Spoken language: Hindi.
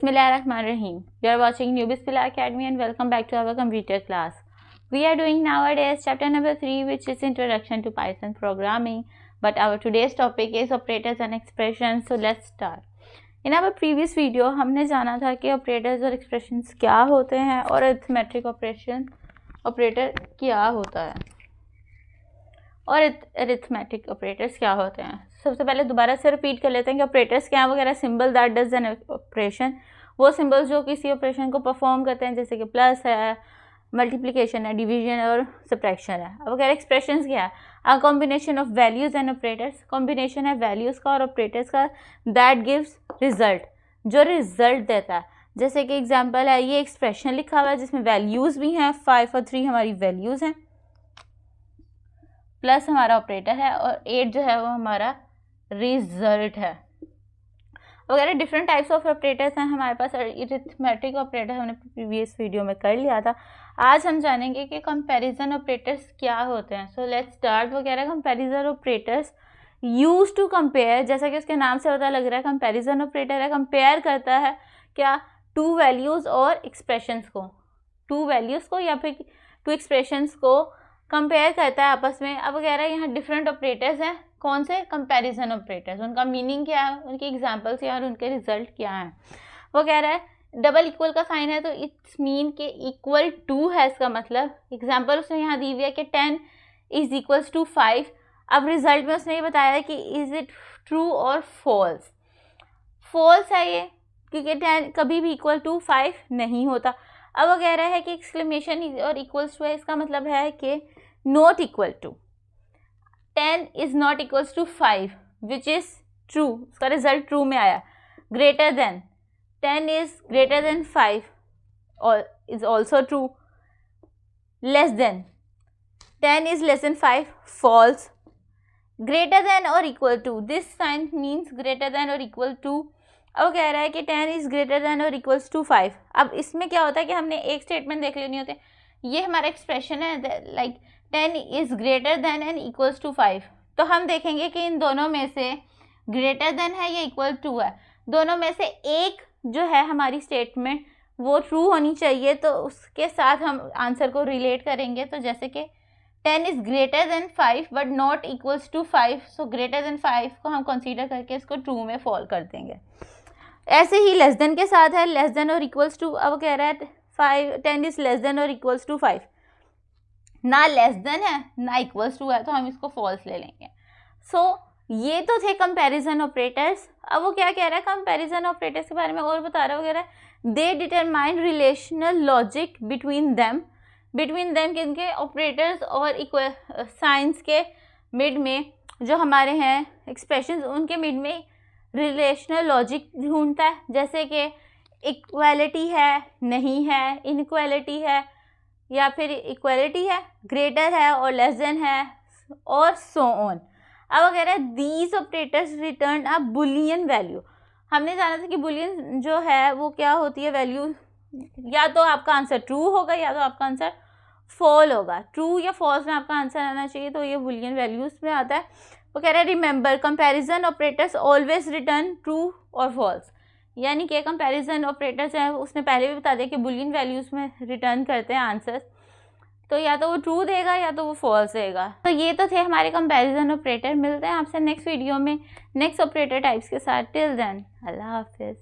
Bismillahirrahmanirrahim. You are watching New Bismillah Academy and welcome back to our computer class. We are doing nowadays chapter number 3, which is Introduction to Python Programming. But our today's topic is operators and expressions. So let's start. In our previous video हमने जाना था कि operators और expressions क्या होते हैं और arithmetic operator क्या होता है और arithmetic operators क्या होते हैं. सबसे पहले दोबारा से रिपीट कर लेते हैं कि ऑपरेटर्स क्या हैं वगैरह. Symbol that does an operation, वो सिंबल्स जो किसी ऑपरेशन को परफॉर्म करते हैं, जैसे कि प्लस है, मल्टीप्लिकेशन है, डिवीजन और सब्ट्रैक्शन है. अब वगैरह एक्सप्रेशंस क्या है? A combination of values and operators. Combination है वैल्यूज़ का और ऑपरेटर्स का दैट गिव्स रिजल्ट, जो रिजल्ट देता है. जैसे कि एग्जाम्पल है, ये एक्सप्रेशन लिखा हुआ है जिसमें वैल्यूज़ भी हैं. 5 और 3 हमारी वैल्यूज़ हैं, प्लस हमारा ऑपरेटर है और 8 जो है वो हमारा रिजल्ट है. वगैरह डिफरेंट टाइप्स ऑफ ऑपरेटर्स हैं हमारे पास. अरिथमेटिक ऑपरेटर हमने प्रीवियस वीडियो में कर लिया था. आज हम जानेंगे कि कंपैरिजन ऑपरेटर्स क्या होते हैं. So let's start. वगैरह comparison operators use to compare, जैसा कि उसके नाम से पता लग रहा है कंपैरिजन ऑपरेटर है. कंपेयर करता है क्या? टू वैल्यूज़ और एक्सप्रेशंस को, टू वैल्यूज़ को या फिर टू एक्सप्रेशंस को कंपेयर करता है आपस में. अब वगैरह यहाँ डिफरेंट ऑपरेटर्स हैं. कौन से? Comparison operators. उनका मीनिंग क्या है, उनके एग्जांपल्स क्या और उनके रिजल्ट क्या हैं. वो कह रहा है डबल इक्वल का साइन है तो इट्स मीन के इक्वल टू है. इसका मतलब एग्जांपल उसने यहाँ दी हुई है कि 10 इज इक्वल्स टू 5. अब रिजल्ट में उसने ये बताया है कि इज इट ट्रू और फॉल्स. फॉल्स है ये, क्योंकि 10 कभी भी इक्वल टू 5 नहीं होता. अब वो कह रहा है कि एक्सक्लेमेशन और इक्वल्स टू है, इसका मतलब है कि not equal to. 10 is not equals to 5 which is true. उसका रिजल्ट ट्रू में आया. Greater than 10 is greater than 5 और is also true. Less than 10 is less than 5 false. Greater than और equal to, this sign means greater than और इक्वल टू. अब कह रहा है कि 10 इज ग्रेटर देन और इक्वल्स टू 5. अब इसमें क्या होता है कि हमने एक स्टेटमेंट देख लेनी होती है. ये हमारा एक्सप्रेशन है like 10 is greater than and equals to 5. तो हम देखेंगे कि इन दोनों में से ग्रेटर देन है या इक्वल टू है. दोनों में से एक जो है हमारी स्टेटमेंट वो ट्रू होनी चाहिए, तो उसके साथ हम आंसर को रिलेट करेंगे. तो जैसे कि 10 is greater than 5 but not equals to 5, so greater than 5 को हम कंसीडर करके इसको ट्रू में फॉल कर देंगे. ऐसे ही लेस देन के साथ है, लेस देन और इक्वल्स टू. अब कह रहा है 10 इज लेस देन और इक्वल्स टू 5. ना लेस देन है ना इक्वल्स टू है, तो हम इसको फॉल्स ले लेंगे. सो ये तो थे कंपैरिजन ऑपरेटर्स. अब वो क्या कह रहा है कंपैरिजन ऑपरेटर्स के बारे में और बता रहा है वगैरह. They determine relational logic between them. Between them किनके? ऑपरेटर्स और इक्वल साइंस के मिड में जो हमारे हैं एक्सप्रेशंस, उनके मिड में रिलेशनल लॉजिक ढूंढता है. जैसे कि इक्वालिटी है, नहीं है, इनइक्वालिटी है, या फिर इक्वालिटी है, ग्रेटर है और लेस देन है, और सो ऑन. अब अगर these operators return a Boolean value. हमने जाना था कि बुलियन जो है वो क्या होती है वैल्यू, या तो आपका आंसर ट्रू होगा या तो आपका आंसर फॉल होगा. ट्रू या फॉल्स में आपका आंसर आना चाहिए, तो ये बुलियन वैल्यूज में आता है. वो कह रहा है remember comparison operators always return true और फॉल्स. यानी कि कंपैरिजन ऑपरेटर्स हैं, उसने पहले भी बता दिया कि बुलियन वैल्यूज़ में रिटर्न करते हैं आंसर्स, तो या तो वो ट्रू देगा या तो वो फॉल्स देगा. तो ये तो थे हमारे कंपैरिजन ऑपरेटर. मिलते हैं आपसे नेक्स्ट वीडियो में नेक्स्ट ऑपरेटर टाइप्स के साथ. टिल देन अल्लाह हाफिज़.